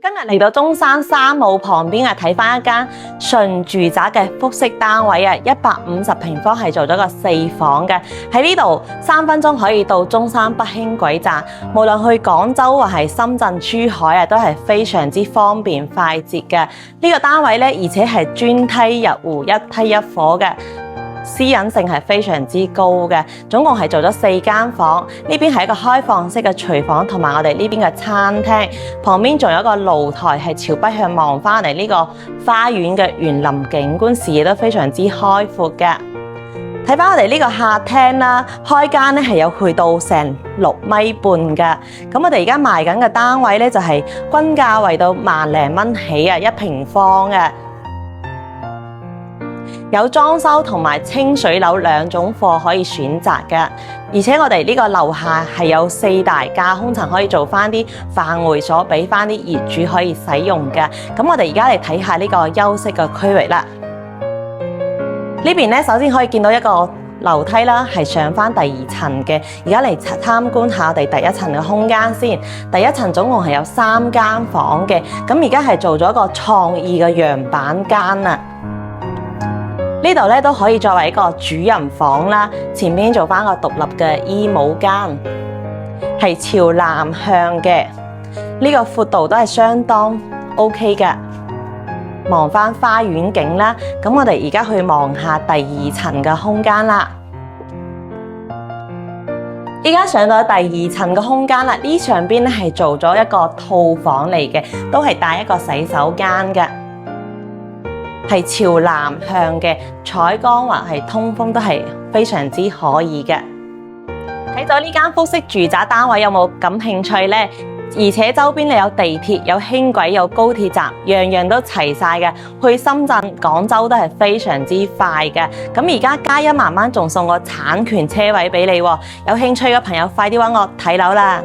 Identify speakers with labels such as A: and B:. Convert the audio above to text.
A: 今日嚟到中山三武旁邊啊，睇返一間純住宅嘅複式單位啊，150平方係做咗個4房嘅。喺呢度3分鐘可以到中山北輕軌站，無論去廣州或係深圳、珠海啊，都係非常之方便快捷嘅。呢個單位咧，而且係專梯入戶，一梯一伙嘅。私隱性係非常之高嘅，總共係做咗4間房。呢邊係一個開放式嘅廚房，同埋我哋呢邊嘅餐廳，旁邊仲有一個露台，係朝北向望返嚟呢個花園嘅園林景觀，視野都非常之開闊嘅。睇返我哋呢個客廳啦，開間咧係有去到成6.5米嘅。咁我哋而家賣緊嘅單位咧就係均價為到萬零蚊起啊，1平方嘅。有裝修同埋清水樓2種貨可以選擇嘅，而且我哋呢個樓下係有4大架空層可以做返啲飯會所，俾返啲業主可以使用嘅。咁我哋而家嚟睇下呢個休息嘅區域啦。呢邊咧首先可以見到一個樓梯啦，係上返第2層嘅。而家嚟參觀下我哋第1層嘅空間先。第1層總共係有3間房嘅，咁而家係做咗一個創意嘅樣板間啊。呢度咧都可以作為一個主人房啦，前邊做返個獨立嘅衣帽間，係朝南向嘅。呢個闊度都係相當 OK 嘅。望返花園景啦，咁我哋而家去望下第2層嘅空間啦。依家上到第2層嘅空間啦，呢上邊咧係做咗一個套房嚟嘅，都係帶一個洗手間嘅。係朝南向嘅，採光或係通風都係非常之可以嘅。睇咗呢間複式住宅單位有冇感興趣呢？而且周邊有地鐵、有輕軌、有高鐵站，樣樣都齊晒嘅。去深圳、廣州都係非常之快嘅。咁而家加1萬蚊仲送個產權車位俾你喎，有興趣嘅朋友快啲揾我睇樓啦！